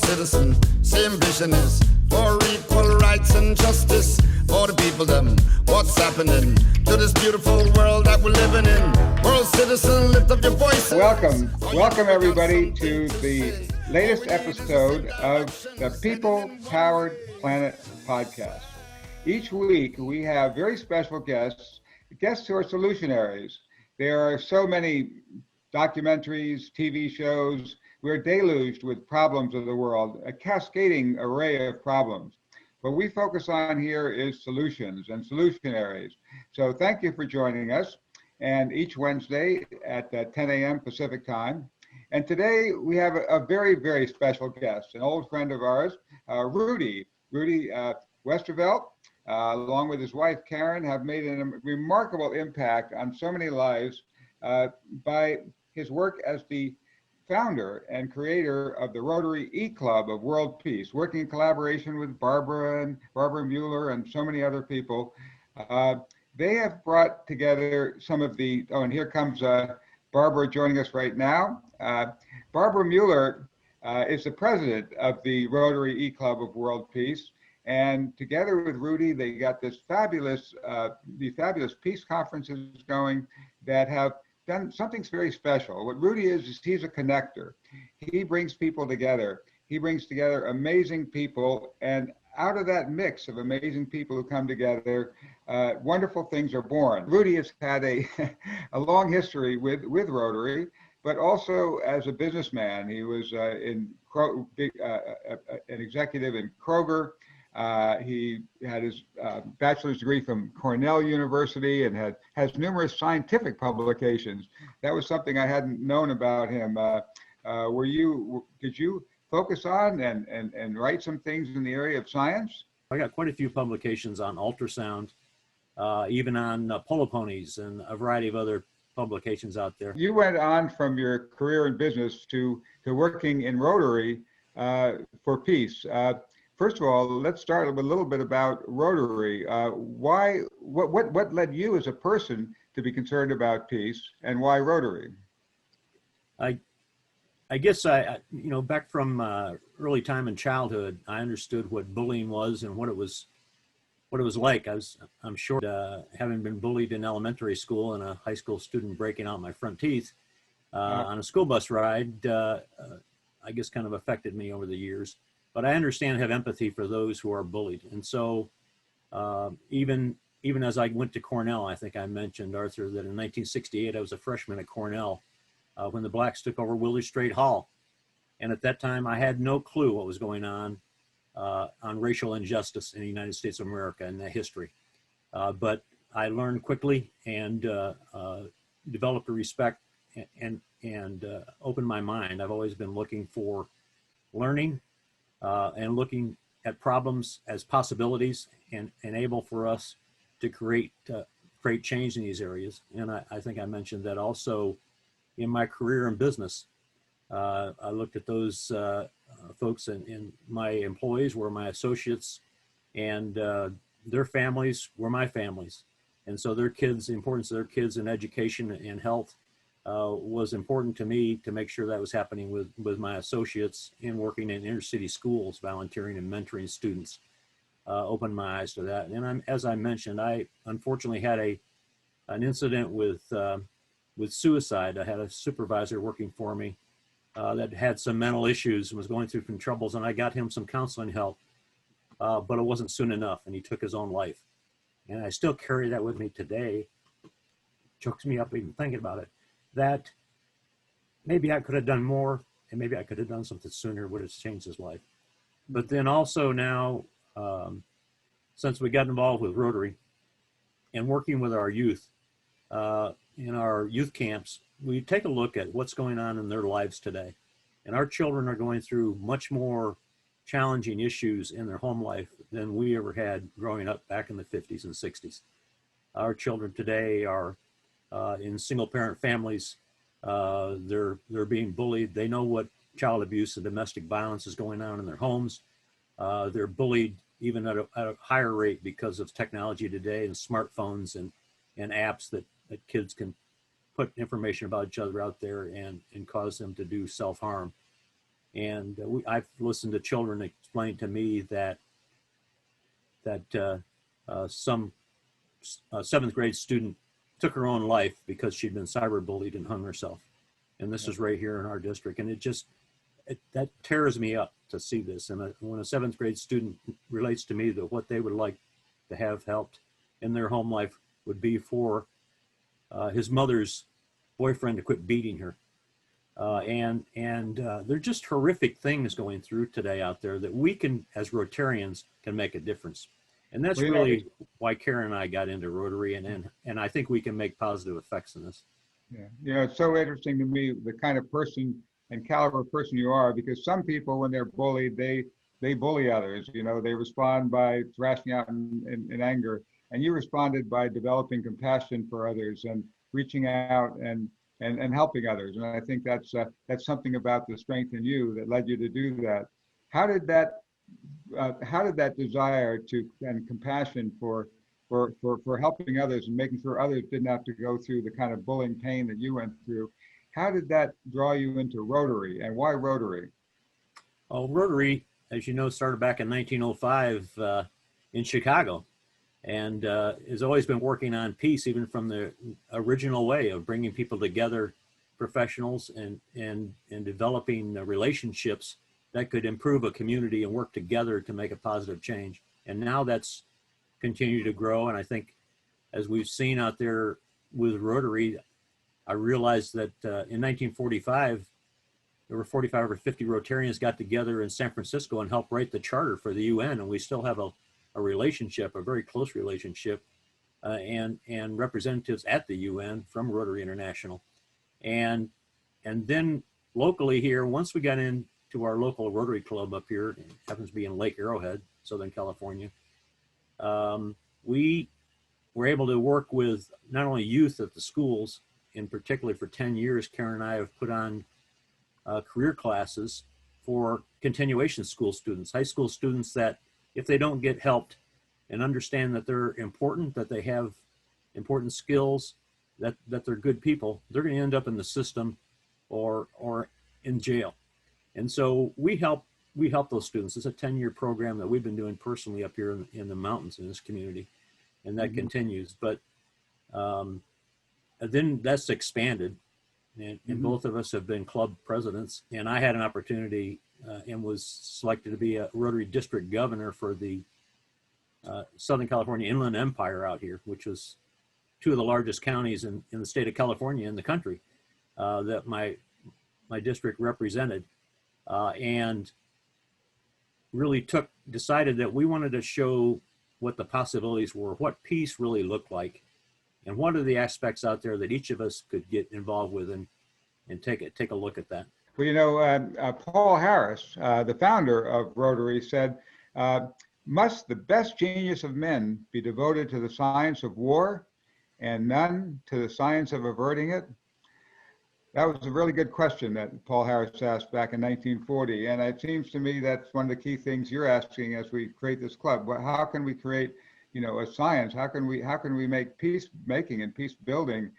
citizen, same vision is for equal rights and justice for the people them. What's happening to this beautiful world that we're living in? World citizen, lift up your voice. Welcome everybody to the latest episode of the People Powered Planet podcast. Each week we have very special guests who are solutionaries. There are so many documentaries, TV shows. We're deluged with problems of the world, a cascading array of problems. What we focus on here is solutions and solutionaries. So thank you for joining us. And each Wednesday at 10 a.m. Pacific time. And today we have a very, very special guest, an old friend of ours, Rudy. Rudy Westervelt, along with his wife, Karyn, have made a remarkable impact on so many lives by his work as the founder and creator of the Rotary E Club of World Peace, working in collaboration with Barbara Mueller and so many other people. They have brought together some of the, and here comes Barbara joining us right now. Barbara Mueller is the president of the Rotary E Club of World Peace. And together with Rudy, they got this fabulous peace conferences going that have done something very special. What Rudy is he's a connector. He brings people together. He brings together amazing people, and out of that mix of amazing people who come together, wonderful things are born. Rudy has had a long history with Rotary, but also as a businessman. He was an executive in Kroger. He had his bachelor's degree from Cornell University and has numerous scientific publications. That was something I hadn't known about him. Did you focus on and write some things in the area of science? I got quite a few publications on ultrasound, even on polo ponies and a variety of other publications out there. You went on from your career in business to working in Rotary for peace. First of all, let's start with a little bit about Rotary. What led you as a person to be concerned about peace, and why Rotary? I guess back from early time in childhood, I understood what bullying was and what it was like. I'm sure having been bullied in elementary school and a high school student breaking out my front teeth on a school bus ride, I guess kind of affected me over the years. But I understand and have empathy for those who are bullied. And so even as I went to Cornell, I think I mentioned, Arthur, that in 1968, I was a freshman at Cornell when the blacks took over Wilder Strait Hall. And at that time, I had no clue what was going on racial injustice in the United States of America and that history. But I learned quickly and developed a respect and opened my mind. I've always been looking for learning and looking at problems as possibilities and able for us to create change in these areas. And I think I mentioned that also in my career in business. I looked at those folks and my employees were my associates, and their families were my families. And so their kids, the importance of their kids in education and health was important to me to make sure that was happening with my associates in working in inner city schools, volunteering and mentoring students, opened my eyes to that. And as I mentioned, I unfortunately had an incident with suicide. I had a supervisor working for me that had some mental issues and was going through some troubles, and I got him some counseling help, but it wasn't soon enough, and he took his own life. And I still carry that with me today. It chokes me up even thinking about it, that maybe I could have done more, and maybe I could have done something sooner, would have changed his life. But then also now, since we got involved with Rotary and working with our youth in our youth camps, we take a look at what's going on in their lives today. And our children are going through much more challenging issues in their home life than we ever had growing up back in the 50s and 60s. Our children today are in single parent families. They're being bullied. They know what child abuse and domestic violence is going on in their homes. They're bullied even at a higher rate because of technology today and smartphones and apps that kids can put information about each other out there and cause them to do self-harm. And I've listened to children explain to me that some seventh grade student took her own life because she'd been cyberbullied and hung herself. And this is right here in our district. And that tears me up to see this. And when a seventh grade student relates to me that what they would like to have helped in their home life would be for his mother's boyfriend to quit beating her. And they're just horrific things going through today out there that we can, as Rotarians, can make a difference. And that's really why Karyn and I got into Rotary, and I think we can make positive effects in this. Yeah, it's so interesting to me, the kind of person and caliber of person you are, because some people, when they're bullied, they bully others. You know, they respond by thrashing out in anger, and you responded by developing compassion for others and reaching out and helping others. And I think that's something about the strength in you that led you to do that. How did that desire to and compassion for helping others and making sure others didn't have to go through the kind of bullying pain that you went through, how did that draw you into Rotary, and why Rotary? Well, Rotary, as you know, started back in 1905 in Chicago, and has always been working on peace, even from the original way of bringing people together, professionals, and developing relationships that could improve a community and work together to make a positive change. And now that's continued to grow. And I think, as we've seen out there with Rotary, I realized that in 1945, there were 45 or 50 Rotarians got together in San Francisco and helped write the charter for the UN. And we still have a relationship, a very close relationship, and representatives at the UN from Rotary International. And then locally here, once we got into our local Rotary Club up here, it happens to be in Lake Arrowhead, Southern California, we were able to work with not only youth at the schools, in particular for 10 years, Karyn and I have put on career classes for continuation school students, high school students that if they don't get helped and understand that they're important, that they have important skills, that they're good people, they're going to end up in the system or in jail. And so we help those students. It's a 10-year program that we've been doing personally up here in the mountains in this community, and that continues. But then that's expanded, and both of us have been club presidents. And I had an opportunity and was selected to be a Rotary District Governor for the Southern California Inland Empire out here, which was two of the largest counties in the state of California in the country that my district represented, and really decided that we wanted to show what the possibilities were, what peace really looked like, and what are the aspects out there that each of us could get involved with and take a look at that. Well, you know, Paul Harris, the founder of Rotary, said, must the best genius of men be devoted to the science of war and none to the science of averting it? That was a really good question that Paul Harris asked back in 1940. And it seems to me that's one of the key things you're asking as we create this club. How can we create, you know, a science? How can we make peacemaking and peace building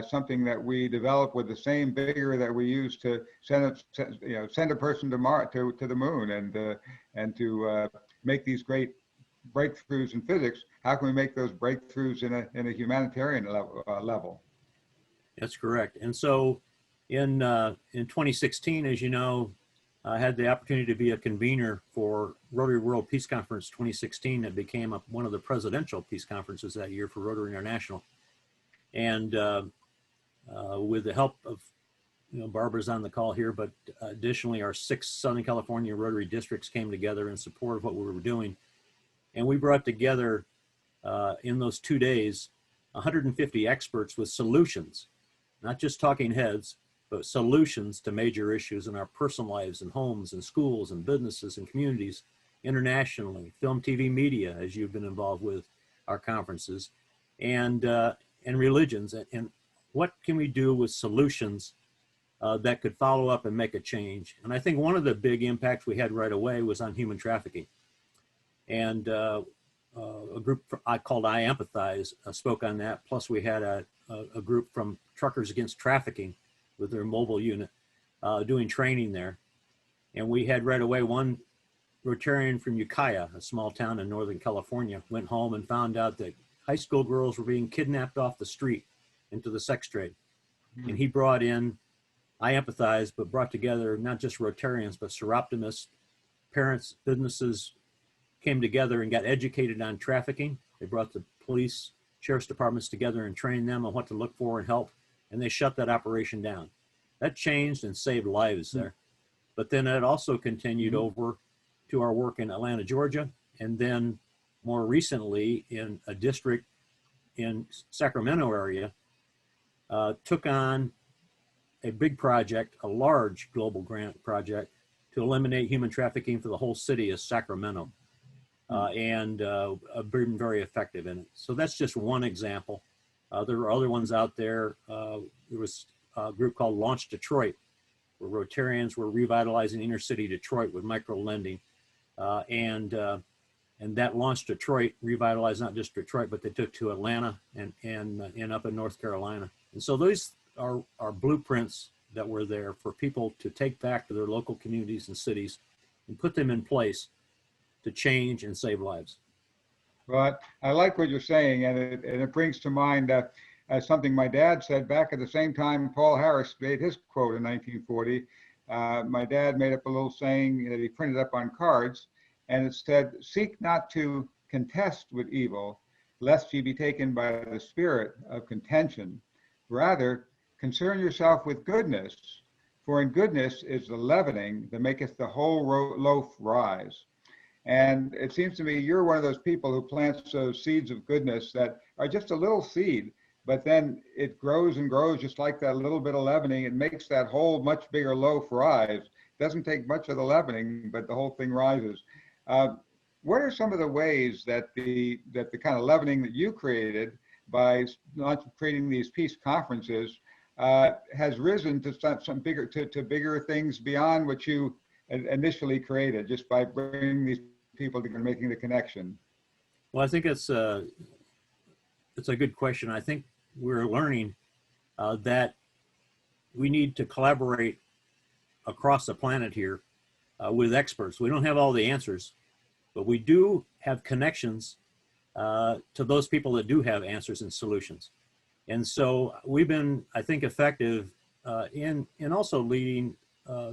something that we develop with the same vigor that we use to send a person to the moon and to make these great breakthroughs in physics? How can we make those breakthroughs in a humanitarian level? That's correct. And so in 2016, as you know, I had the opportunity to be a convener for Rotary World Peace Conference 2016. That became one of the presidential peace conferences that year for Rotary International. And with the help of, you know, Barbara's on the call here, but additionally our 6 Southern California Rotary districts came together in support of what we were doing. And we brought together in those 2 days 150 experts with solutions, not just talking heads, but solutions to major issues in our personal lives and homes and schools and businesses and communities, internationally, film, TV, media, as you've been involved with our conferences, and religions. And what can we do with solutions that could follow up and make a change? And I think one of the big impacts we had right away was on human trafficking. And a group I called I Empathize spoke on that. Plus we had a group from Truckers Against Trafficking with their mobile unit doing training there. And we had right away one Rotarian from Ukiah, a small town in Northern California, went home and found out that high school girls were being kidnapped off the street into the sex trade. And he brought in, I empathized, but brought together not just Rotarians, but seroptimists, parents, businesses came together and got educated on trafficking. They brought the police, sheriff's departments together and trained them on what to look for and help. And they shut that operation down. That changed and saved lives there. But then it also continued over to our work in Atlanta, Georgia, and then more recently in a district in Sacramento area, took on a big project, a large global grant project to eliminate human trafficking for the whole city of Sacramento, and been very effective in it. So that's just one example. There are other ones out there. There was a group called Launch Detroit, where Rotarians were revitalizing inner city Detroit with micro lending. And that Launch Detroit revitalized not just Detroit, but they took to Atlanta and up in North Carolina. And so those are blueprints that were there for people to take back to their local communities and cities and put them in place to change and save lives. Well, I like what you're saying, and it brings to mind something my dad said back at the same time Paul Harris made his quote in 1940. My dad made up a little saying that he printed up on cards, and it said, "Seek not to contest with evil, lest ye be taken by the spirit of contention. Rather, concern yourself with goodness, for in goodness is the leavening that maketh the whole loaf rise." And it seems to me you're one of those people who plants those seeds of goodness that are just a little seed, but then it grows and grows just like that little bit of leavening. It makes that whole much bigger loaf rise. Doesn't take much of the leavening, but the whole thing rises. What are some of the ways that the kind of leavening that you created by not creating these peace conferences has risen to some bigger to bigger things beyond what you initially created, just by bringing these people together, making the connection? Well, I think it's a good question. I think we're learning that we need to collaborate across the planet here with experts. We don't have all the answers, but we do have connections to those people that do have answers and solutions. And so we've been, I think, effective in also leading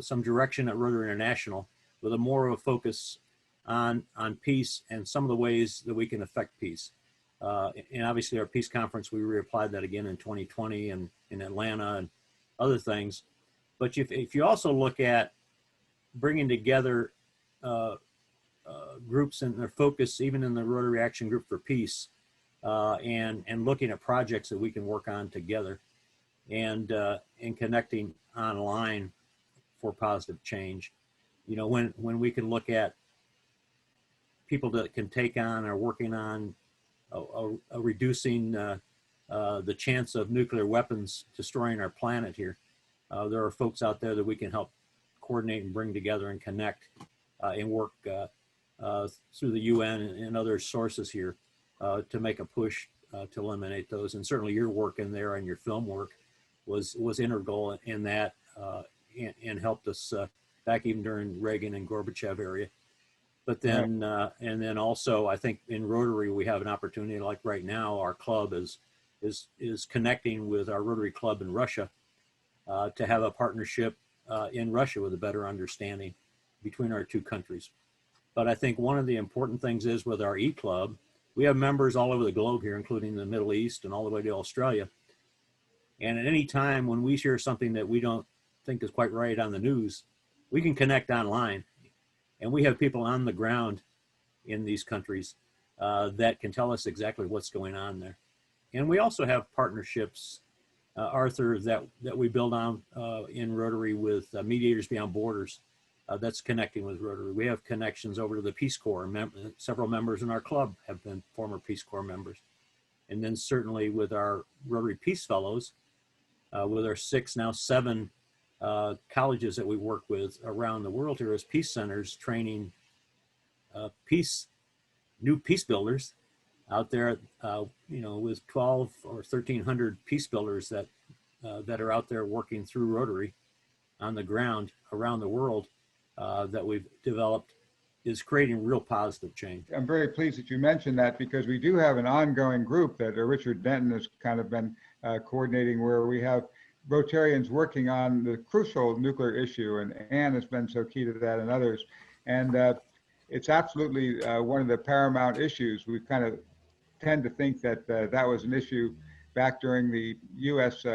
some direction at Rotary International with a more of a focus on peace and some of the ways that we can affect peace. And obviously our peace conference, we reapplied that again in 2020 and in Atlanta and other things. But if you also look at bringing together groups and their focus, even in the Rotary Action Group for Peace, and looking at projects that we can work on together and connecting online for positive change. You know, when we can look at people that can take on or working on reducing the chance of nuclear weapons destroying our planet here. There are folks out there that we can help coordinate and bring together and connect and work through the UN and other sources here to make a push to eliminate those. And certainly your work in there and your film work was integral in that and helped us back even during Reagan and Gorbachev area. But then, and then also, I think in Rotary we have an opportunity. Like right now, our club is connecting with our Rotary Club in Russia to have a partnership in Russia with a better understanding between our two countries. But I think one of the important things is with our E-Club, we have members all over the globe here, including the Middle East and all the way to Australia. And at any time when we hear something that we don't think is quite right on the news, we can connect online. And we have people on the ground in these countries that can tell us exactly what's going on there. And we also have partnerships, Arthur, that we build on in Rotary with Mediators Beyond Borders that's connecting with Rotary. We have connections over to the Peace Corps. Several members in our club have been former Peace Corps members. And then certainly with our Rotary Peace Fellows, with our 6, now 7 colleges that we work with around the world here as peace centers, training new peace builders out there, with 12 or 1,300 peace builders that are out there working through Rotary on the ground around the world. that we've developed is creating real positive change. I'm very pleased that you mentioned that, because we do have an ongoing group that Richard Denton has kind of been coordinating, where we have Rotarians working on the crucial nuclear issue, and Ann has been so key to that, and others. And it's absolutely one of the paramount issues. We kind of tend to think that that was an issue back during the U.S.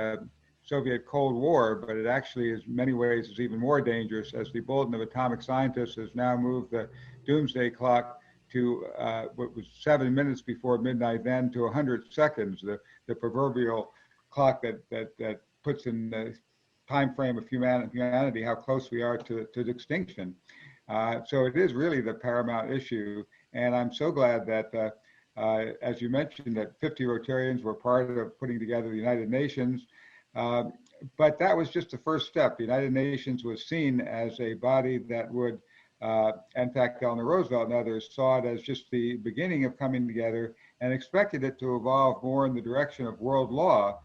Soviet Cold War, but it actually is in many ways is even more dangerous, as the Bulletin of Atomic Scientists has now moved the doomsday clock to what was 7 minutes before midnight then to 100 seconds, the proverbial clock that puts in the time frame of humanity how close we are to extinction. So it is really the paramount issue, and I'm so glad that as you mentioned, that 50 Rotarians were part of putting together the United Nations. But that was just the first step. The United Nations was seen as a body that would, in fact, Eleanor Roosevelt and others saw it as just the beginning of coming together, and expected it to evolve more in the direction of world law.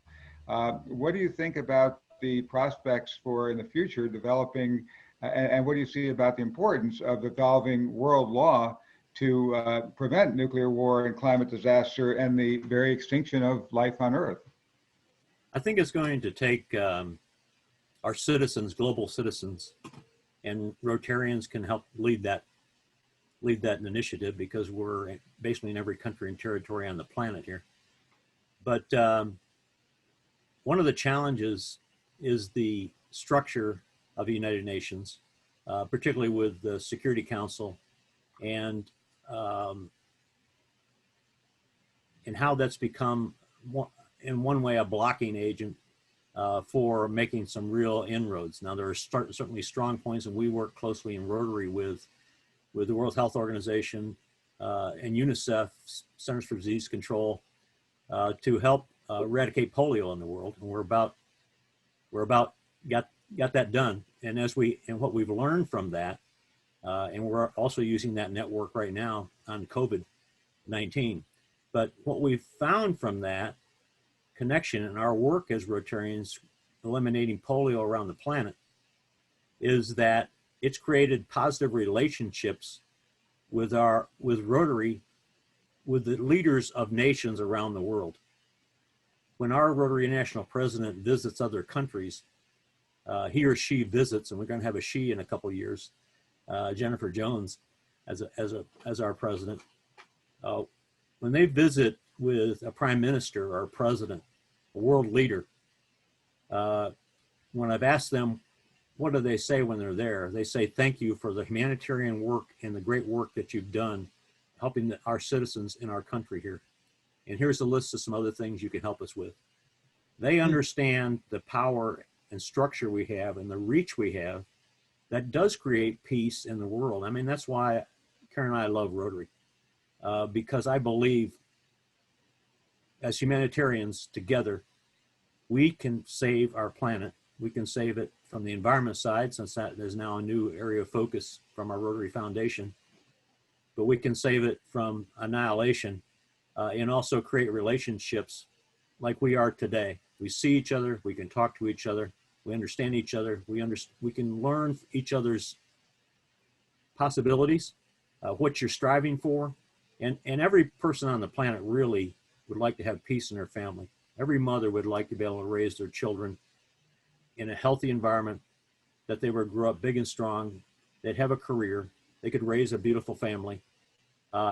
What do you think about the prospects for in the future developing, and what do you see about the importance of evolving world law to prevent nuclear war and climate disaster and the very extinction of life on Earth? I think it's going to take our citizens, global citizens, and Rotarians can help lead that initiative, because we're basically in every country and territory on the planet here. But one of the challenges is the structure of the United Nations, particularly with the Security Council, and how that's become, in one way, a blocking agent for making some real inroads. Now, there are certainly strong points, and we work closely in Rotary with the World Health Organization and UNICEF, Centers for Disease Control, to help eradicate polio in the world. And we're about got that done. And what we've learned from that, and we're also using that network right now on COVID-19. But what we've found from that connection in our work as Rotarians eliminating polio around the planet is that it's created positive relationships with Rotary, with the leaders of nations around the world. When our Rotary National President visits other countries, he or she visits, and we're going to have a she in a couple of years, Jennifer Jones as our president. When they visit with a prime minister or a president, a world leader, when I've asked them, what do they say when they're there? They say, thank you for the humanitarian work and the great work that you've done helping our citizens in our country here. And here's a list of some other things you can help us with. They understand the power and structure we have and the reach we have that does create peace in the world. I mean, that's why Karyn and I love Rotary, because I believe as humanitarians together, we can save our planet. We can save it from the environment side, since that is now a new area of focus from our Rotary Foundation, but we can save it from annihilation and also create relationships like we are today. We see each other, we can talk to each other, we understand each other, we can learn each other's possibilities, what you're striving for, and every person on the planet really would like to have peace in their family. Every mother would like to be able to raise their children in a healthy environment, that they would grow up big and strong, they'd have a career, they could raise a beautiful family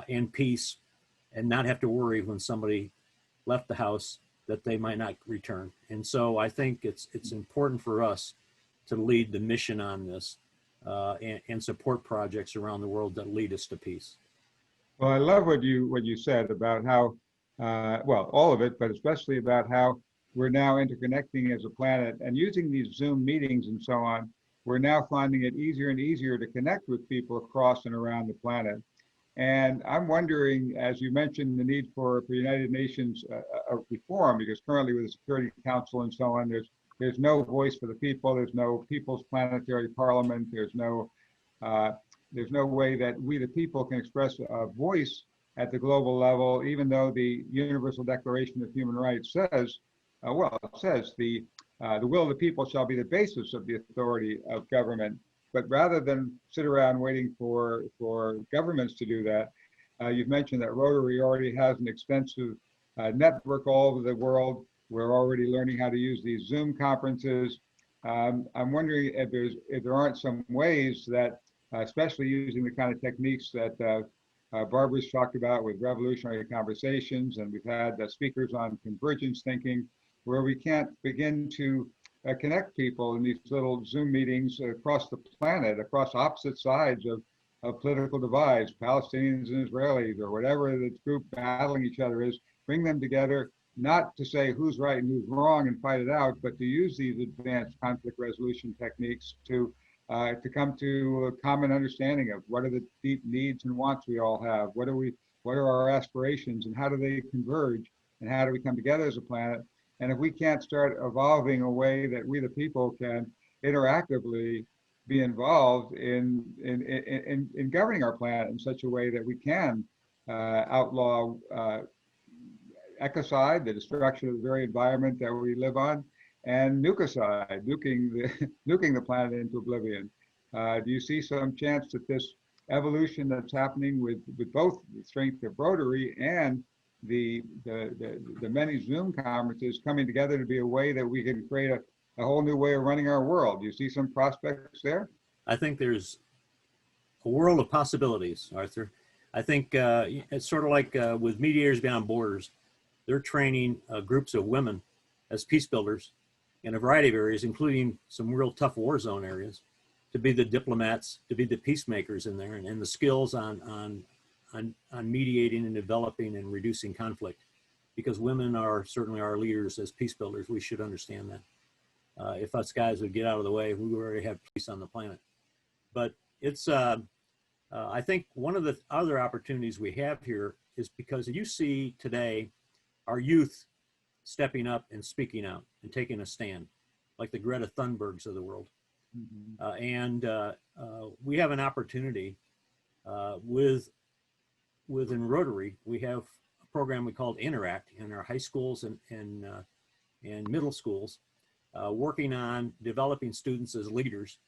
in peace, and not have to worry when somebody left the house that they might not return. And so I think it's important for us to lead the mission on this and support projects around the world that lead us to peace. Well, I love what you said about how, well, all of it, but especially about how we're now interconnecting as a planet, and using these Zoom meetings and so on, we're now finding it easier and easier to connect with people across and around the planet. And I'm wondering, as you mentioned, the need for United Nations reform, because currently with the Security Council and so on, there's no voice for the people, there's no People's Planetary Parliament, there's no way that we the people can express a voice at the global level, even though the Universal Declaration of Human Rights says, it says the will of the people shall be the basis of the authority of government. But rather than sit around waiting for governments to do that, you've mentioned that Rotary already has an extensive network all over the world. We're already learning how to use these Zoom conferences. I'm wondering if there aren't some ways that, especially using the kind of techniques that Barbara's talked about with revolutionary conversations, and we've had speakers on convergence thinking, where we can't begin to connect people in these little Zoom meetings across the planet, across opposite sides of political divides, Palestinians and Israelis, or whatever the group battling each other is, bring them together, not to say who's right and who's wrong and fight it out, but to use these advanced conflict resolution techniques to come to a common understanding of what are the deep needs and wants we all have, what are our aspirations, and how do they converge, and how do we come together as a planet. And if we can't start evolving a way that we the people can interactively be involved in governing our planet in such a way that we can outlaw ecocide, the destruction of the very environment that we live on, and nucocide, nuking the planet into oblivion. Do you see some chance that this evolution that's happening with both the strength of Rotary and the many Zoom conferences coming together to be a way that we can create a whole new way of running our world? Do you see some prospects there? I think there's a world of possibilities, Arthur. I think it's sort of like with Mediators Beyond Borders. They're training groups of women as peace builders in a variety of areas, including some real tough war zone areas, to be the diplomats, to be the peacemakers in there, and the skills on mediating and developing and reducing conflict. Because women are certainly our leaders as peace builders. We should understand that. If us guys would get out of the way, we would already have peace on the planet. But it's, I think one of the other opportunities we have here is because you see today our youth stepping up and speaking out and taking a stand, like the Greta Thunbergs of the world. Mm-hmm. We have an opportunity within Rotary. We have a program we called Interact in our high schools and middle schools, working on developing students as leaders.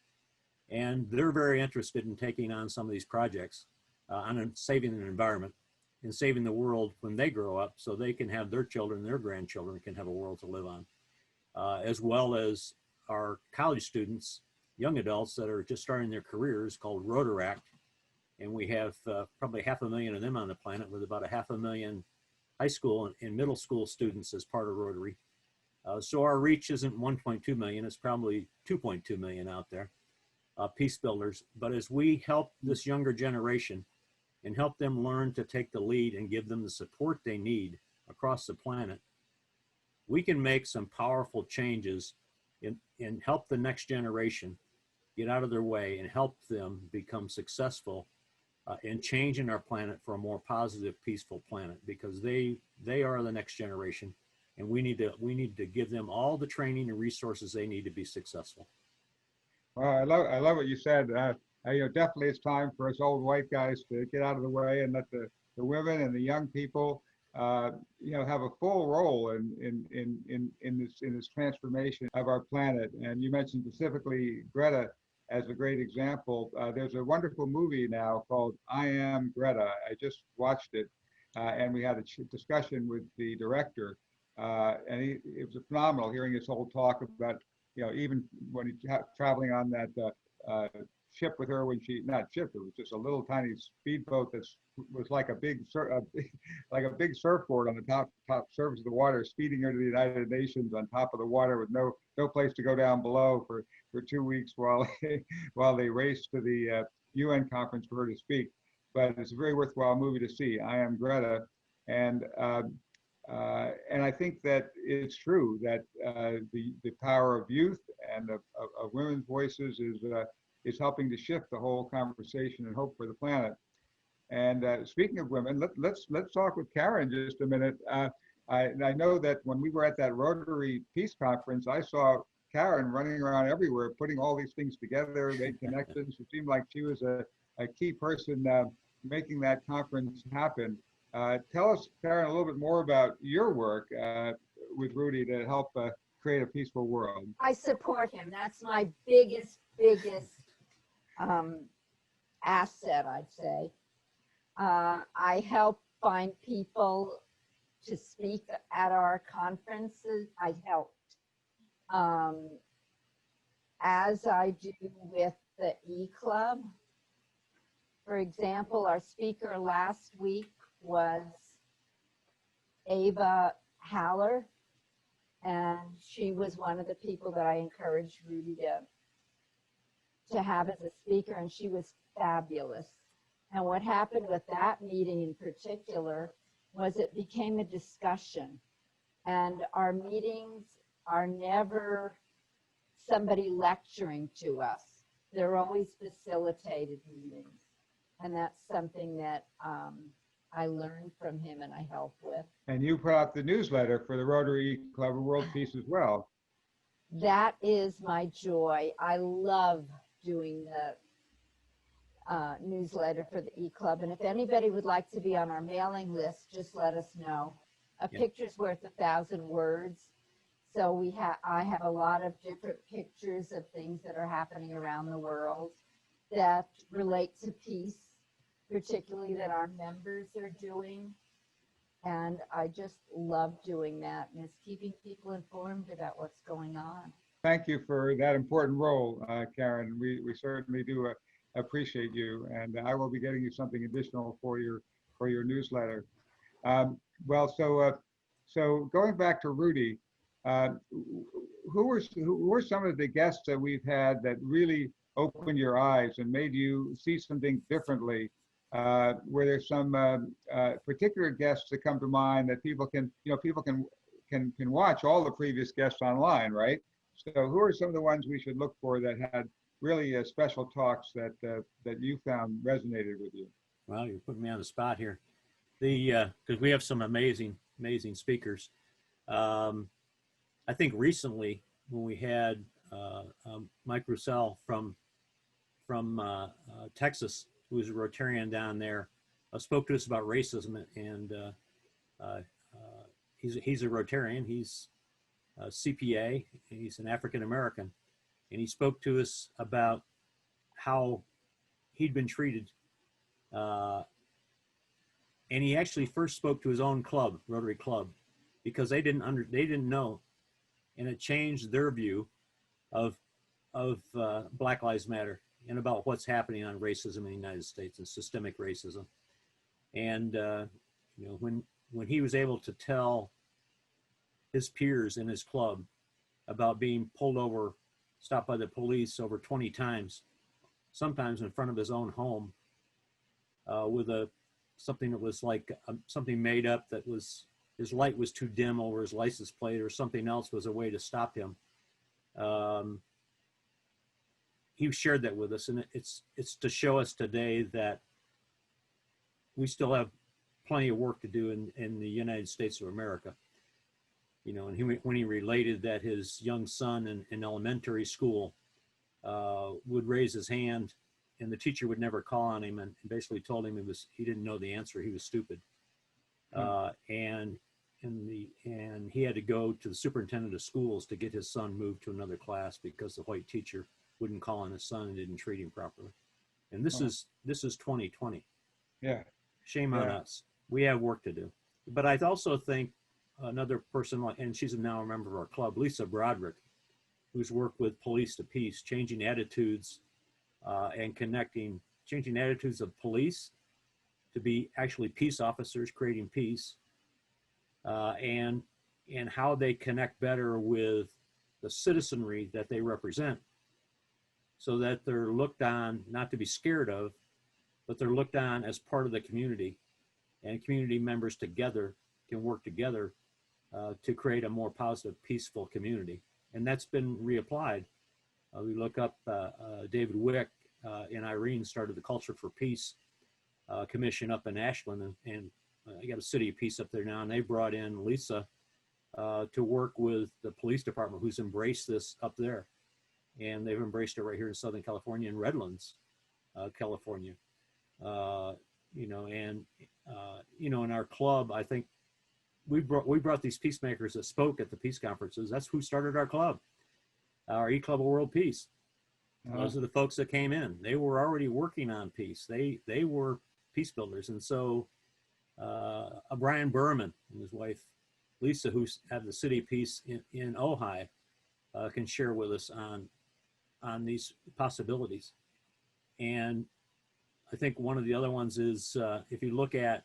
And they're very interested in taking on some of these projects on saving the environment and saving the world when they grow up, so they can have their children, their grandchildren can have a world to live on, as well as our college students, young adults that are just starting their careers, called Rotaract. And we have probably 500,000 of them on the planet, with about 500,000 high school and middle school students as part of Rotary. So our reach isn't 1.2 million, it's probably 2.2 million out there, peace builders. But as we help this younger generation and help them learn to take the lead and give them the support they need across the planet, we can make some powerful changes and help the next generation get out of their way and help them become successful in changing our planet for a more positive, peaceful planet, because they are the next generation, and we need to give them all the training and resources they need to be successful. Well, I love what you said. Definitely it's time for us old white guys to get out of the way and let the women and the young people, have a full role in this transformation of our planet. And you mentioned specifically Greta as a great example. There's a wonderful movie now called I Am Greta. I just watched it, and we had a discussion with the director, and it was phenomenal hearing his whole talk about, even when he's traveling on that ship with her, when not ship, it was just a little tiny speedboat that was like a big surfboard on the top surface of the water, speeding her to the United Nations on top of the water with no place to go down below for 2 weeks while they raced to the UN conference for her to speak. But it's a very worthwhile movie to see, I Am Greta. And I think that it's true that the power of youth and of women's voices is helping to shift the whole conversation and hope for the planet. And speaking of women, let's talk with Karyn just a minute. I know that when we were at that Rotary Peace Conference, I saw Karyn running around everywhere, putting all these things together, made connections. It seemed like she was a key person making that conference happen. Tell us, Karyn, a little bit more about your work with Rudy to help create a peaceful world. I support him. That's my biggest asset, I'd say. I help find people to speak at our conferences. I helped, as I do with the E-Club. For example, our speaker last week was Ava Haller, and she was one of the people that I encouraged Rudy to have as a speaker, and she was fabulous. And what happened with that meeting in particular was it became a discussion, and our meetings are never somebody lecturing to us. They're always facilitated meetings, and that's something that I learned from him and I help with. And you put out the newsletter for the Rotary E Club of World Peace as well. That is my joy. I love doing the newsletter for the E-Club. And if anybody would like to be on our mailing list, just let us know. A picture's worth 1,000 words. So I have a lot of different pictures of things that are happening around the world that relate to peace, particularly that our members are doing. And I just love doing that, and it's keeping people informed about what's going on. Thank you for that important role, Karyn. We certainly do appreciate you, and I will be getting you something additional for your newsletter. So going back to Rudy, who were some of the guests that we've had that really opened your eyes and made you see some things differently? Were there some particular guests that come to mind that people can watch all the previous guests online, right? So who are some of the ones we should look for that had really special talks that you found resonated with you? Well, you're putting me on the spot here. Because we have some amazing speakers. I think recently when we had Mike Russell from Texas, who was a Rotarian down there, spoke to us about racism, and he's a Rotarian. He's a CPA. He's an African American, and he spoke to us about how he'd been treated. And he actually first spoke to his own club, Rotary Club, because they didn't know, and it changed their view of Black Lives Matter and about what's happening on racism in the United States and systemic racism. And when he was able to tell his peers in his club about being pulled over, stopped by the police over 20 times, sometimes in front of his own home, with something that was like something made up, that was his light was too dim over his license plate, or something else was a way to stop him. He shared that with us, and it's to show us today that we still have plenty of work to do in the United States of America. And when he related that his young son in elementary school would raise his hand, and the teacher would never call on him, and basically told him he didn't know the answer, he was stupid, and he had to go to the superintendent of schools to get his son moved to another class because the white teacher wouldn't call on his son and didn't treat him properly. And this is 2020. Yeah. Shame on us. We have work to do. But I also think another person, and she's now a member of our club, Lisa Broderick, who's worked with Police to Peace, changing attitudes and changing attitudes of police to be actually peace officers, creating peace, and how they connect better with the citizenry that they represent, so that they're looked on, not to be scared of, but they're looked on as part of the community, and community members together can work together to create a more positive, peaceful community. And that's been reapplied. We look up David Wick and Irene started the Culture for Peace Commission up in Ashland, and you got a City of Peace up there now, and they brought in Lisa to work with the police department, who's embraced this up there. And they've embraced it right here in Southern California, in Redlands, California. In our club, I think we brought these peacemakers that spoke at the peace conferences. That's who started our club, our E Club of World Peace. Those are the folks that came in. They were already working on peace. They were peace builders. And so Brian Berman and his wife, Lisa, who have the City of Peace in Ojai, can share with us on these possibilities. And I think one of the other ones is if you look at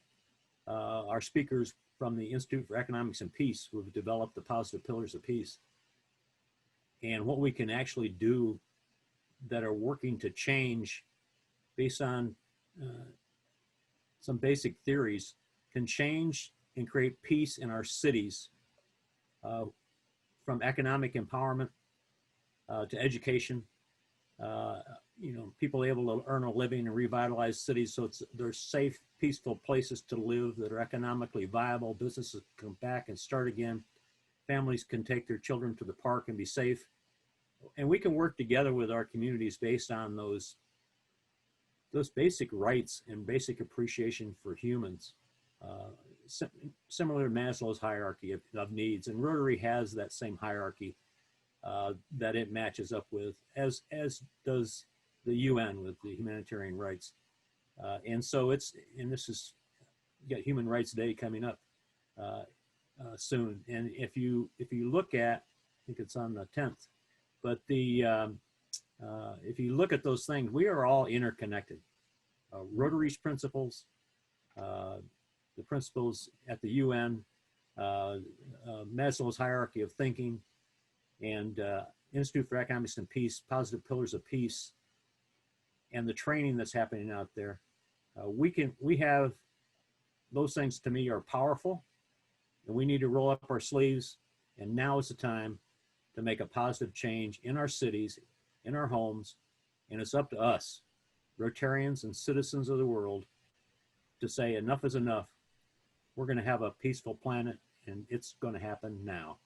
our speakers from the Institute for Economics and Peace, who have developed the positive pillars of peace, and what we can actually do that are working to change based on some basic theories, can change and create peace in our cities, from economic empowerment to education, people able to earn a living and revitalize cities so they're safe, peaceful places to live that are economically viable. Businesses can come back and start again. Families can take their children to the park and be safe. And we can work together with our communities based on those basic rights and basic appreciation for humans, similar to Maslow's hierarchy of needs. And Rotary has that same hierarchy that it matches up with, as does the UN with the humanitarian rights. And so this is, you got Human Rights Day coming up soon. And if you look at, I think it's on the 10th, but if you look at those things, we are all interconnected. Rotary's principles, the principles at the UN, Maslow's hierarchy of thinking, and Institute for Economics and Peace, positive pillars of peace, and the training that's happening out there. We have those things, to me, are powerful, and we need to roll up our sleeves. And now is the time to make a positive change in our cities, in our homes, and it's up to us, Rotarians and citizens of the world, to say enough is enough. We're going to have a peaceful planet, and it's going to happen now.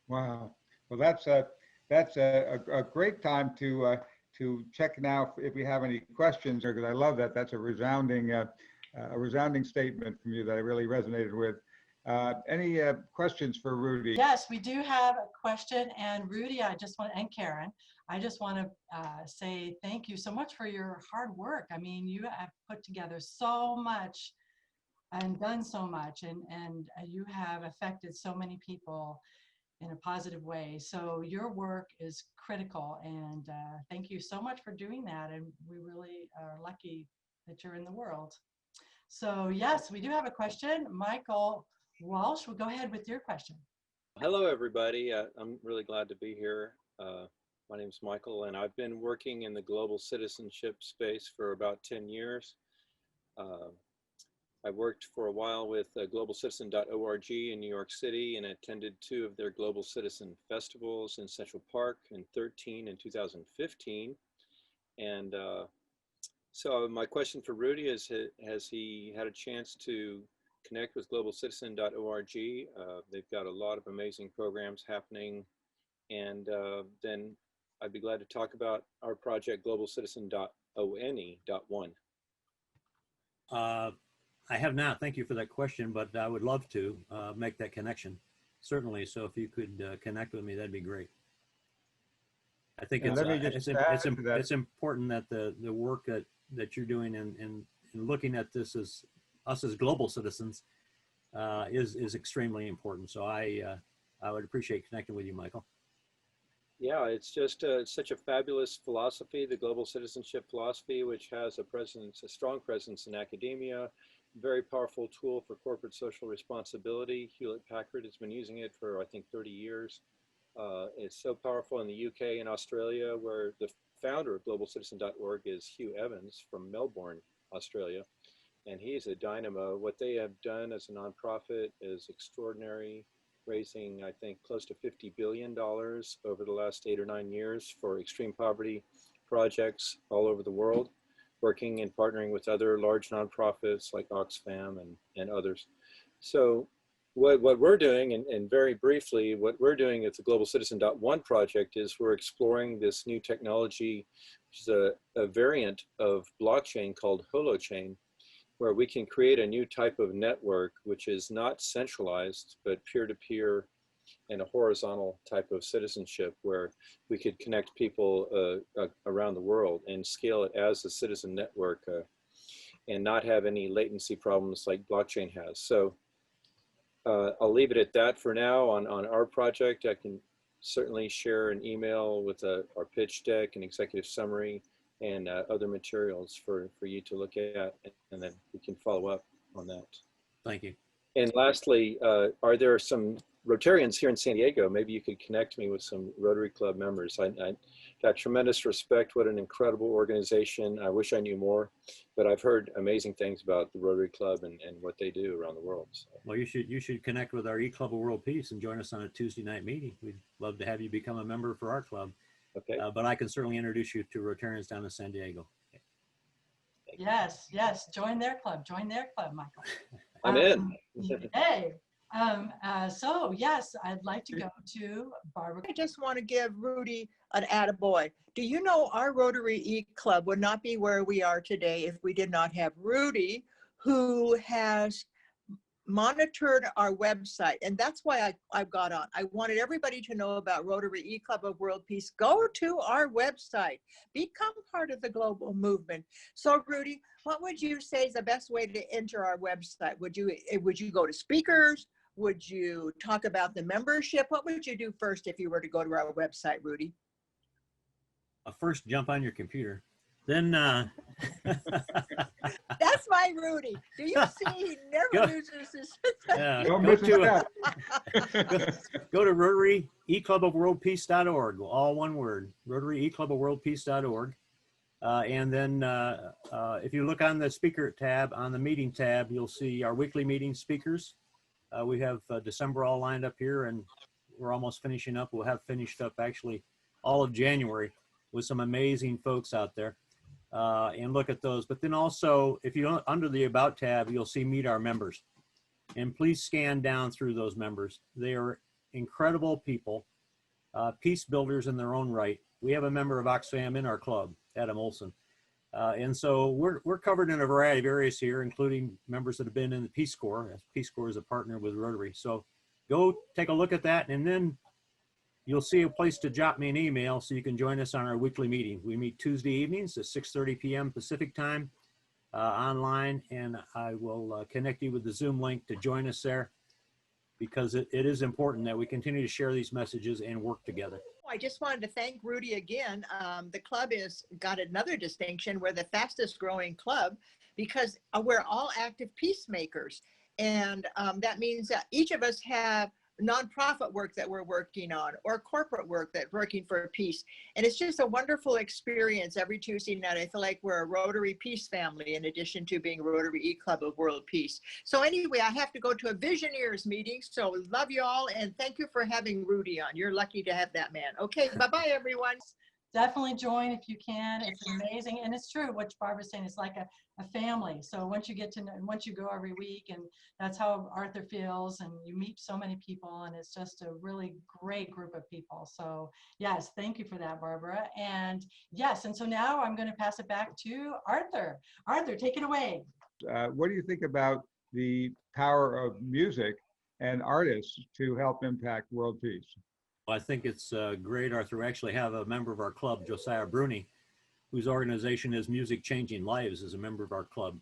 Wow. Well, that's a great time to check now if we have any questions, because I love that. That's a resounding statement from you that I really resonated with. Any questions for Rudy? Yes, we do have a question. And Rudy, and Karyn, I just want to say thank you so much for your hard work. I mean, you have put together so much and done so much, and you have affected so many people in a positive way. So your work is critical, and thank you so much for doing that. And we really are lucky that you're in the world. So yes, we do have a question. Michael Walsh, we'll go ahead with your question. Hello, everybody. I'm really glad to be here. My name is Michael, and I've been working in the global citizenship space for about 10 years. I worked for a while with globalcitizen.org in New York City and attended 2 of their Global Citizen Festivals in Central Park in 2013 and 2015. And so my question for Rudy is, has he had a chance to connect with globalcitizen.org? They've got a lot of amazing programs happening. And then I'd be glad to talk about our project, globalcitizen.one. I have not. Thank you for that question, but I would love to make that connection, certainly. So if you could connect with me, that'd be great. I think it's important that the work that you're doing and looking at this as us as global citizens is extremely important. So I would appreciate connecting with you, Michael. Yeah, it's just such a fabulous philosophy, the global citizenship philosophy, which has a strong presence in academia, very powerful tool for corporate social responsibility. Hewlett-Packard has been using it for, I think, 30 years. It's so powerful in the UK and Australia, where the founder of globalcitizen.org is Hugh Evans from Melbourne, Australia. And he's a dynamo. What they have done as a nonprofit is extraordinary, raising, I think, close to $50 billion over the last 8 or 9 years for extreme poverty projects all over the world, working and partnering with other large nonprofits like Oxfam and others. So what we're doing, and very briefly, what we're doing at the Global Citizen.one project is we're exploring this new technology, which is a variant of blockchain called holochain, where we can create a new type of network which is not centralized but peer-to-peer and a horizontal type of citizenship where we could connect people around the world and scale it as a citizen network and not have any latency problems like blockchain has. So I'll leave it at that for now on our project. I can certainly share an email with our pitch deck and executive summary and other materials for you to look at, and then we can follow up on that. Thank you. And lastly, are there some Rotarians here in San Diego? Maybe you could connect me with some Rotary Club members. I got tremendous respect. What an incredible organization. I wish I knew more, but I've heard amazing things about the Rotary Club and what they do around the world. So. Well, you should connect with our EClub of World Peace and join us on a Tuesday night meeting. We'd love to have you become a member for our club. Okay. But I can certainly introduce you to Rotarians down in San Diego. Yes, yes, join their club, Michael. I'm in. Hey, so yes, I'd like to go to Barbara. I just want to give Rudy an attaboy. Do you know our Rotary E Club would not be where we are today if we did not have Rudy, who has monitored our website. And that's why I got on. I wanted everybody to know about Rotary E Club of World Peace. Go to our website, become part of the global movement. So Rudy, what would you say is the best way to enter our website? Would you go to speakers? Would you talk about the membership? What would you do first if you were to go to our website, Rudy? First, jump on your computer. Then that's my Rudy. Do you see? He never loses his. Don't miss a step. Go to Rotary EClubofWorldPeace.org. All one word. Rotary EClubofWorldPeace.org. And then if you look on the speaker tab, on the meeting tab, you'll see our weekly meeting speakers. We have December all lined up here, and we're almost finishing up. We'll have finished up actually all of January with some amazing folks out there. And look at those. But then also, if you under the About tab, you'll see Meet Our Members. And please scan down through those members. They are incredible people, peace builders in their own right. We have a member of Oxfam in our club, Adam Olson. And so we're covered in a variety of areas here, including members that have been in the Peace Corps. Peace Corps is a partner with Rotary. So go take a look at that, and then you'll see a place to drop me an email so you can join us on our weekly meeting. We meet Tuesday evenings at 6:30 p.m. Pacific time online, and I will connect you with the Zoom link to join us there, because it is important that we continue to share these messages and work together. I just wanted to thank Rudy again. The club has got another distinction. We're the fastest growing club because we're all active peacemakers. And that means that each of us have nonprofit work that we're working on, or corporate work that's working for peace. And it's just a wonderful experience every Tuesday night. I feel like we're a Rotary Peace family in addition to being Rotary E Club of World Peace. So anyway, I have to go to a Visioneers meeting. So love you all, and thank you for having Rudy on. You're lucky to have that man. Okay, bye-bye everyone. Definitely join if you can. It's amazing. And it's true what Barbara's saying. It's like a family. So once you get to know, once you go every week, and that's how Arthur feels, and you meet so many people, and it's just a really great group of people. So yes, thank you for that, Barbara. And yes, and so now I'm going to pass it back to Arthur. Arthur, take it away. What do you think about the power of music and artists to help impact world peace? Well, I think it's great, Arthur. We actually have a member of our club, Josiah Bruni, whose organization is Music Changing Lives, is a member of our club.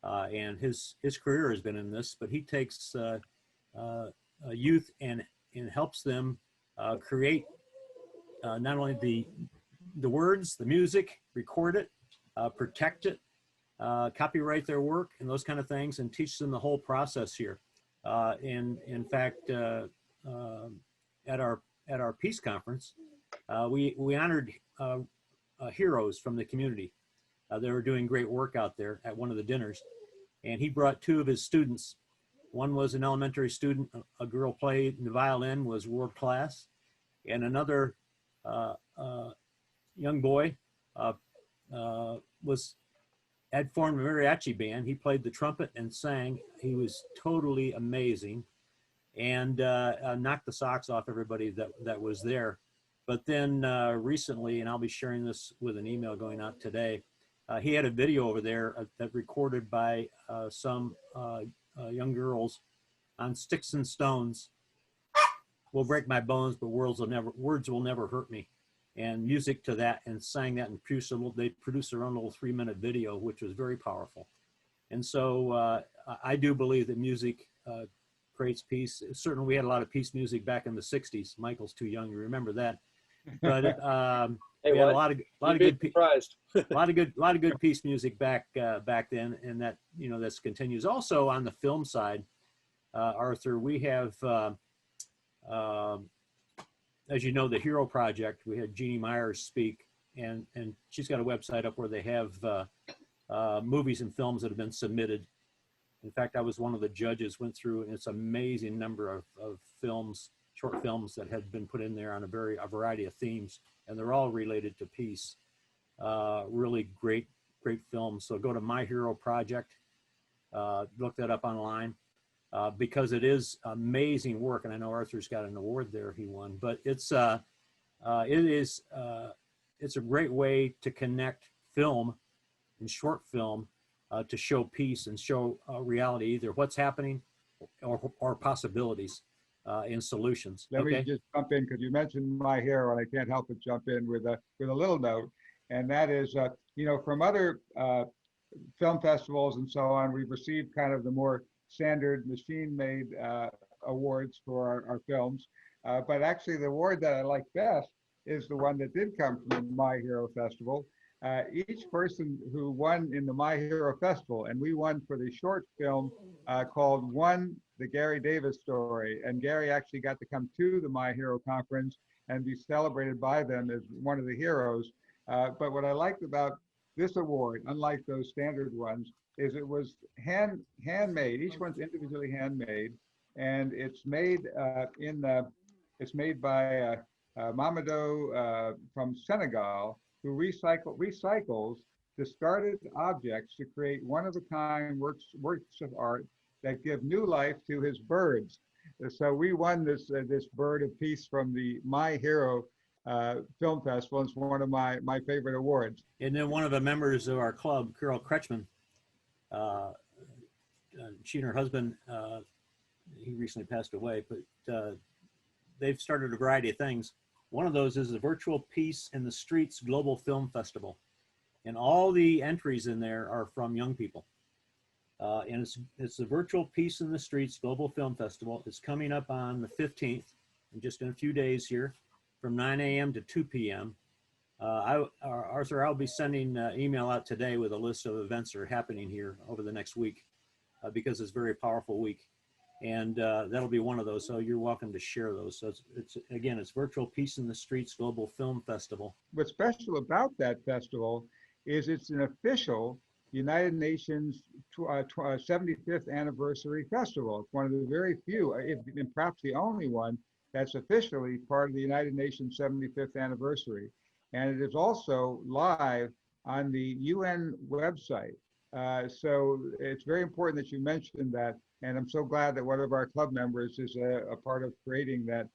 And his career has been in this, but he takes youth and helps them create not only the words, the music, record it, protect it, copyright their work, and those kind of things, and teach them the whole process here. In fact, at our peace conference, we honored heroes from the community. They were doing great work out there at one of the dinners, and he brought two of his students. One was an elementary student, a girl played the violin, was world class, and another young boy had formed a mariachi band. He played the trumpet and sang. He was totally amazing, and knocked the socks off everybody that was there. But then recently, and I'll be sharing this with an email going out today, he had a video over there that recorded by some young girls on sticks and stones, will break my bones, but words will never hurt me. And music to that, and sang that, and they produced their own little 3-minute video, which was very powerful. And so I do believe that music creates peace. Certainly, we had a lot of peace music back in the '60s. Michael's too young to remember that, but Hey, we had a what? lot of You'd be surprised. a lot of good peace music back then, and that this continues. Also on the film side, Arthur, we have as you know, the Hero Project. We had Jeannie Myers speak, and she's got a website up where they have movies and films that have been submitted. In fact, I was one of the judges, went through, and it's an amazing number of films, short films that had been put in there on a variety of themes, and they're all related to peace. Really great films. So go to My Hero Project, look that up online, because it is amazing work. And I know Arthur's got an award there he won, but it's a great way to connect film and short film to show peace and show reality, either what's happening or possibilities in solutions. Let me just jump in, because you mentioned My Hero, and I can't help but jump in with a little note, and that is, from other film festivals and so on, we've received kind of the more standard machine-made awards for our films, but actually the award that I like best is the one that did come from the My Hero Festival. Each person who won in the My Hero Festival, and we won for the short film called One, the Gary Davis Story. And Gary actually got to come to the My Hero conference and be celebrated by them as one of the heroes. But what I liked about this award, unlike those standard ones, is it was handmade. Each one's individually handmade, and it's made it's made by Mamadou from Senegal, who recycles discarded objects to create one-of-a-kind works of art that give new life to his birds. So we won this Bird of Peace from the My Hero Film Festival. It's one of my favorite awards. And then one of the members of our club, Carol Kretschmann, she and her husband, he recently passed away, but they've started a variety of things. One of those is the Virtual Peace in the Streets Global Film Festival. And all the entries in there are from young people. And it's the Virtual Peace in the Streets Global Film Festival. It's coming up on the 15th, just in a few days here, from 9 a.m. to 2 p.m. Arthur, I'll be sending an email out today with a list of events that are happening here over the next week, because it's a very powerful week. And that'll be one of those. So you're welcome to share those. So it's Virtual Peace in the Streets Global Film Festival. What's special about that festival is it's an official United Nations 75th anniversary festival. It's one of the very few, and perhaps the only one, that's officially part of the United Nations 75th anniversary. And it is also live on the UN website. So it's very important that you mentioned that. And I'm so glad that one of our club members is a part of creating that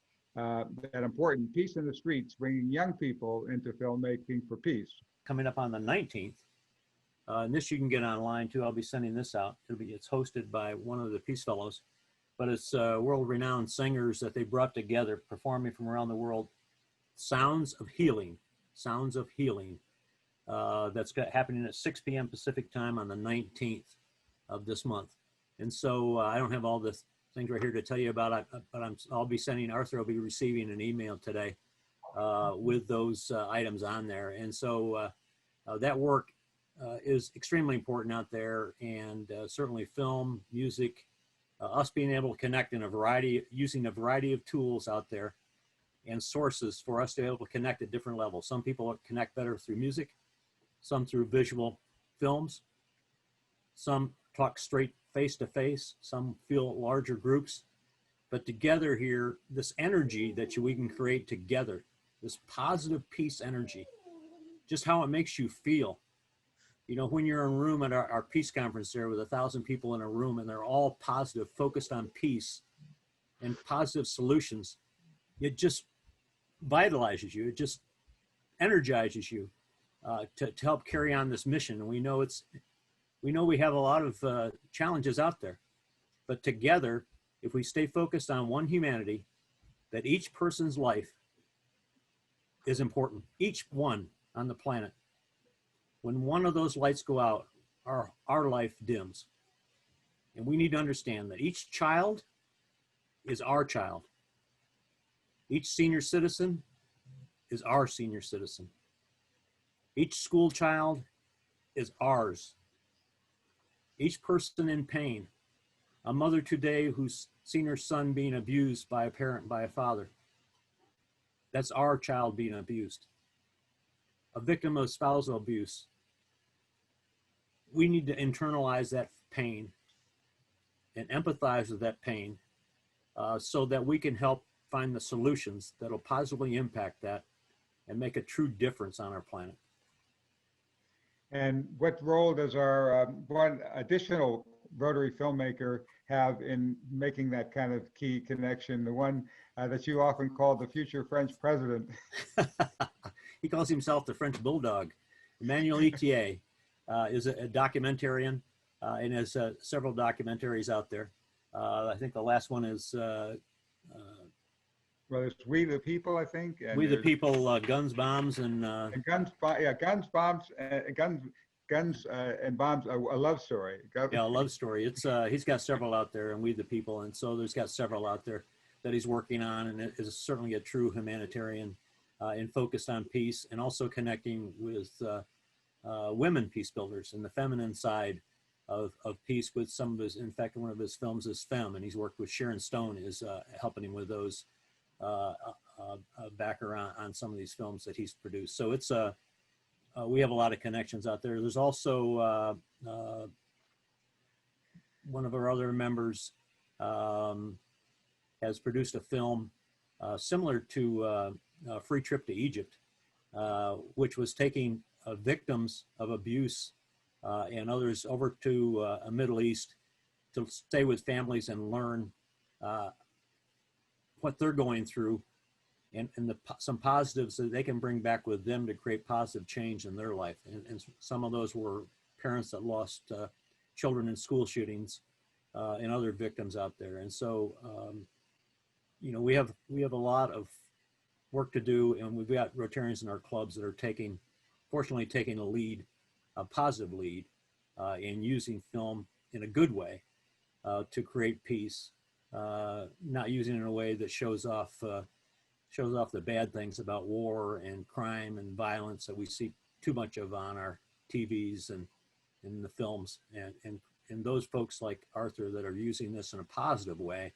important Peace in the Streets, bringing young people into filmmaking for peace. Coming up on the 19th, and this you can get online too. I'll be sending this out. It's hosted by one of the Peace Fellows, but it's world-renowned singers that they brought together, performing from around the world. Sounds of Healing. That's happening at 6 p.m. Pacific time on the 19th of this month. And so I don't have all the things right here to tell you about it, but I'll be sending, Arthur will be receiving an email today with those items on there. And so that work is extremely important out there, and certainly film, music, us being able to connect using a variety of tools out there and sources for us to be able to connect at different levels. Some people connect better through music, some through visual films, some talk straight face-to-face, some feel larger groups, but together here, this energy that we can create together, this positive peace energy, just how it makes you feel. When you're in a room at our peace conference there with 1,000 people in a room, and they're all positive, focused on peace and positive solutions, it just vitalizes you. It just energizes you to help carry on this mission. And we know we have a lot of challenges out there, but together, if we stay focused on one humanity, that each person's life is important, each one on the planet. When one of those lights go out, our life dims. And we need to understand that each child is our child. Each senior citizen is our senior citizen. Each school child is ours. Each person in pain, a mother today who's seen her son being abused by a parent, by a father, that's our child being abused. A victim of spousal abuse, we need to internalize that pain and empathize with that pain so that we can help find the solutions that will positively impact that and make a true difference on our planet. And what role does our one additional Rotary filmmaker have in making that kind of key connection? The one that you often call the future French president. He calls himself the French bulldog. Emmanuel Etier is a documentarian and has several documentaries out there. I think the last one is well, it's We the People, I think. And We the People, Guns, Bombs, and Guns, Guns, Bombs, Guns and Bombs, a love story. yeah, a love story. It's he's got several out there, and We the People, and so there's got several out there that he's working on, and it is certainly a true humanitarian and focused on peace, and also connecting with women peace builders and the feminine side of peace with some of his. In fact, one of his films is Femme, and he's worked with Sharon Stone is helping him with those backer on some of these films that he's produced. So it's we have a lot of connections out there. There's also one of our other members has produced a film similar to Free Trip to Egypt, which was taking victims of abuse and others over to a Middle East to stay with families and learn what they're going through and some positives that they can bring back with them to create positive change in their life. And some of those were parents that lost children in school shootings and other victims out there. And so, you know, we have a lot of work to do, and we've got Rotarians in our clubs that are fortunately taking a lead, a positive lead in using film in a good way to create peace. Not using it in a way that shows off the bad things about war and crime and violence that we see too much of on our TVs and in the films. And those folks like Arthur that are using this in a positive way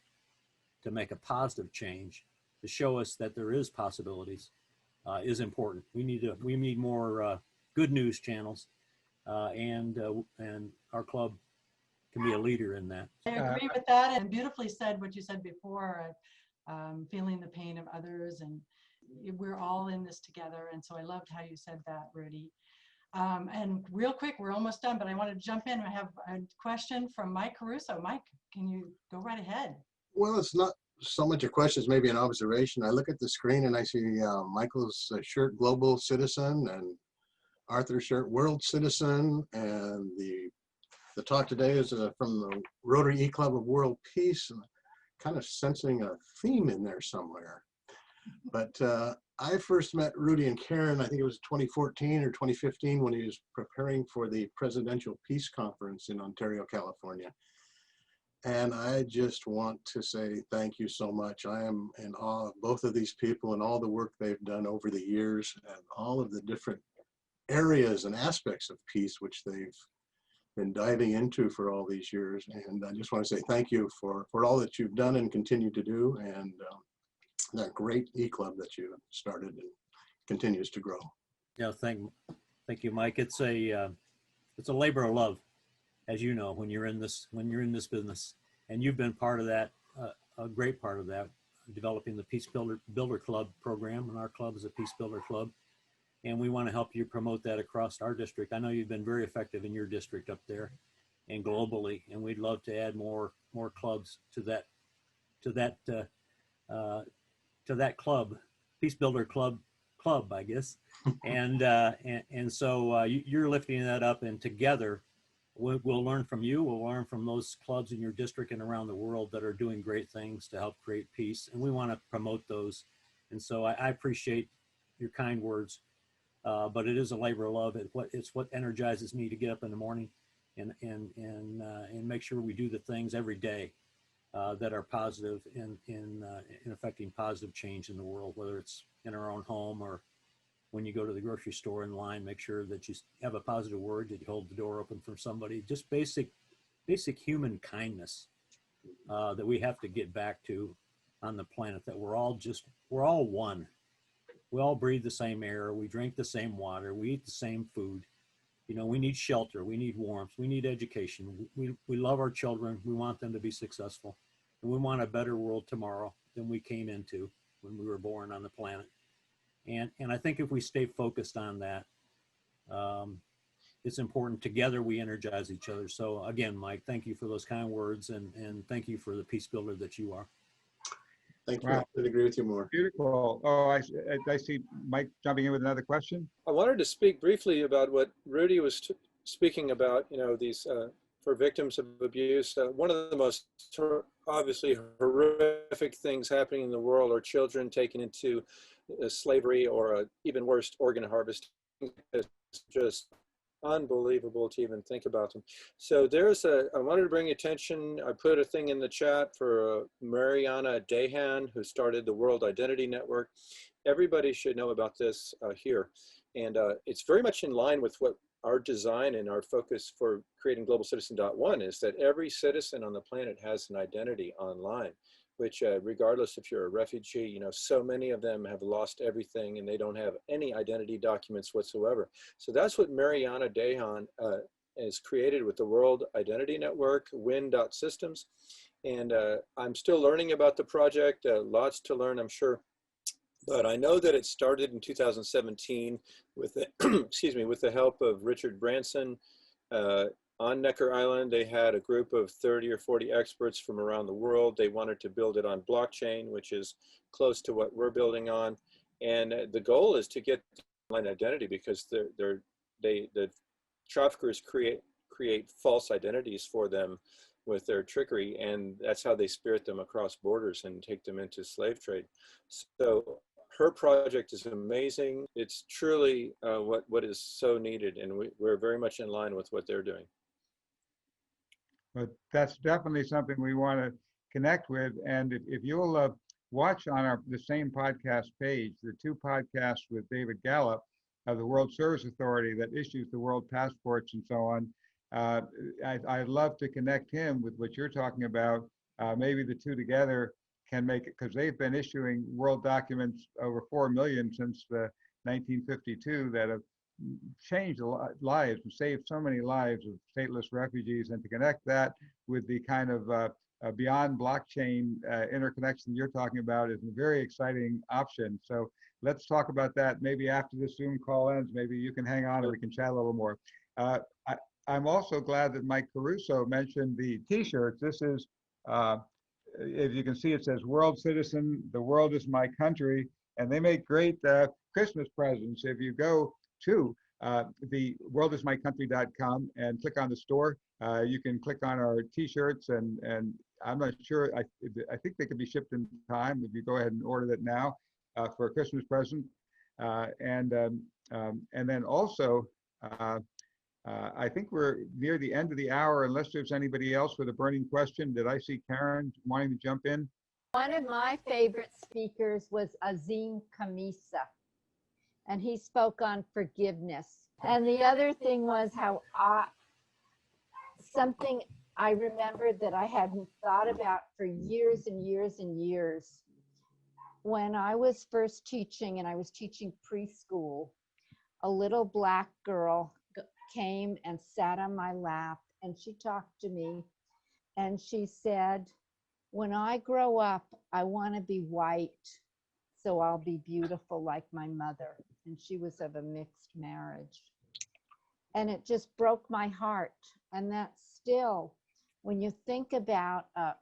to make a positive change, to show us that there is possibilities, is important. We need more good news channels, and our club can be a leader in that. I agree with that, and beautifully said what you said before, feeling the pain of others, and we're all in this together. And so I loved how you said that, Rudy. And real quick, we're almost done, but I want to jump in. I have a question from Mike Caruso. Mike, can you go right ahead? Well, it's not so much a question, it's maybe an observation. I look at the screen and I see Michael's shirt, Global Citizen, and Arthur's shirt, World Citizen, and the talk today is from the Rotary E Club of World Peace, and kind of sensing a theme in there somewhere. But I first met Rudy and Karyn, I think it was 2014 or 2015, when he was preparing for the Presidential Peace Conference in Ontario, California. And I just want to say thank you so much. I am in awe of both of these people and all the work they've done over the years and all of the different areas and aspects of peace which they've been diving into for all these years. And I just want to say thank you for all that you've done and continue to do, and that great E-Club that you started and continues to grow. Yeah, thank you, Mike. It's a labor of love, as you know, when you're in this business, and you've been part of that, a great part of that, developing the Peace Builder Club program, and our club is a Peace Builder Club. And we want to help you promote that across our district. I know you've been very effective in your district up there and globally, and we'd love to add more clubs to that club, Peace Builder Club, I guess. And so you're lifting that up, and together we'll learn from you. We'll learn from those clubs in your district and around the world that are doing great things to help create peace. And we want to promote those. And so I appreciate your kind words, but it is a labor of love. It's what energizes me to get up in the morning and make sure we do the things every day that are positive in affecting positive change in the world, whether it's in our own home or when you go to the grocery store in line. Make sure that you have a positive word, that you hold the door open for somebody. Just basic human kindness that we have to get back to on the planet, that we're all one. We all breathe the same air. We drink the same water. We eat the same food. You know, we need shelter. We need warmth. We need education. We love our children. We want them to be successful. And we want a better world tomorrow than we came into when we were born on the planet. And I think if we stay focused on that, it's important. Together we energize each other. So again, Mike, thank you for those kind words, and thank you for the peace builder that you are. Thank you. Wow. I couldn't agree with you more. Beautiful. Oh, I see Mike jumping in with another question. I wanted to speak briefly about what Rudy was speaking about, you know, these for victims of abuse. One of the most obviously horrific things happening in the world are children taken into slavery, or even worse, organ harvesting. It's just unbelievable to even think about them. So I wanted to bring attention, I put a thing in the chat for Mariana Dahan, who started the World Identity Network. Everybody should know about this here. And it's very much in line with what our design and our focus for creating Global Citizen.1 is, that every citizen on the planet has an identity online, which regardless if you're a refugee, you know, so many of them have lost everything and they don't have any identity documents whatsoever. So that's what Mariana Dahan has created with the World Identity Network, win.systems. And I'm still learning about the project, lots to learn, I'm sure. But I know that it started in 2017 with the, excuse me, with the help of Richard Branson. On Necker Island, they had a group of 30 or 40 experts from around the world. They wanted to build it on blockchain, which is close to what we're building on. And the goal is to get online identity, because the traffickers create false identities for them with their trickery, and that's how they spirit them across borders and take them into slave trade. So her project is amazing. It's truly what is so needed, and we're very much in line with what they're doing. But that's definitely something we want to connect with. And if you'll watch on the same podcast page, the 2 podcasts with David Gallup of the World Service Authority that issues the world passports and so on, I'd love to connect him with what you're talking about. Maybe the 2 together can make it, because they've been issuing world documents over 4 million since 1952 that have changed lives and saved so many lives of stateless refugees. And to connect that with the kind of beyond blockchain interconnection you're talking about is a very exciting option. So let's talk about that maybe after the Zoom call ends. Maybe you can hang on and we can chat a little more. I'm also glad that Mike Caruso mentioned the t-shirts. This is, if you can see, it says World Citizen, the world is my country, and they make great Christmas presents. If you go to the worldismycountry.com and click on the store, you can click on our t-shirts, and I'm not sure, I think they can be shipped in time if you go ahead and order that now for a Christmas present. And then also, I think we're near the end of the hour, unless there's anybody else with a burning question. Did I see Karyn wanting to jump in? One of my favorite speakers was Azim Kamisa, and he spoke on forgiveness. And the other thing was how something I remembered that I hadn't thought about for years and years and years. When I was first teaching, and I was teaching preschool, a little Black girl came and sat on my lap, and she talked to me, and she said, when I grow up, I want to be white, so I'll be beautiful like my mother. And she was of a mixed marriage. And it just broke my heart. And that's still, when you think about a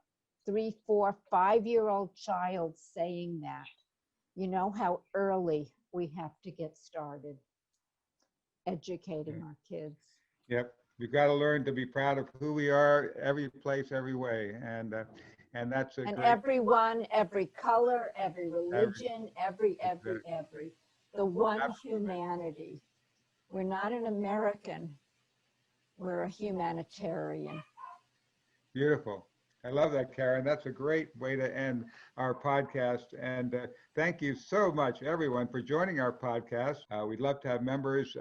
3, 4, 5-year-old child saying that, you know how early we have to get started educating our kids. Yep. We've got to learn to be proud of who we are, every place, every way, and that's a And great. everyone, every color, every religion, every. The one humanity. We're not an American. We're a humanitarian. Beautiful. I love that, Karyn. That's a great way to end our podcast. And thank you so much, everyone, for joining our podcast. We'd love to have members.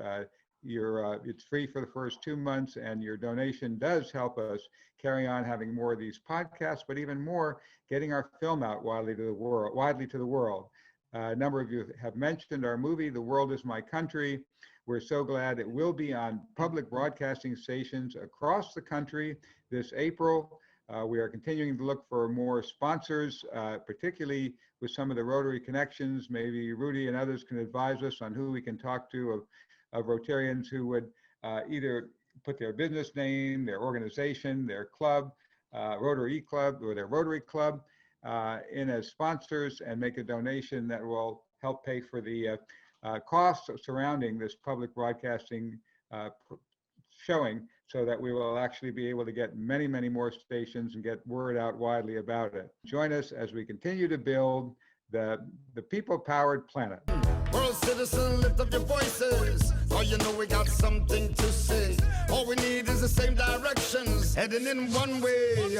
It's free for the first 2 months, and your donation does help us carry on having more of these podcasts, but even more, getting our film out widely to the world. A number of you have mentioned our movie, The World Is My Country. We're so glad it will be on public broadcasting stations across the country this April. We are continuing to look for more sponsors, particularly with some of the Rotary connections. Maybe Rudy and others can advise us on who we can talk to of Rotarians who would either put their business name, their organization, their club, Rotary E Club or their Rotary Club in as sponsors and make a donation that will help pay for the costs surrounding this public broadcasting showing, so that we will actually be able to get many, many more stations and get word out widely about it. Join us as we continue to build the people-powered planet. World citizen, lift up your voices. Oh, you know we got something to say. All we need is the same directions, heading in one way.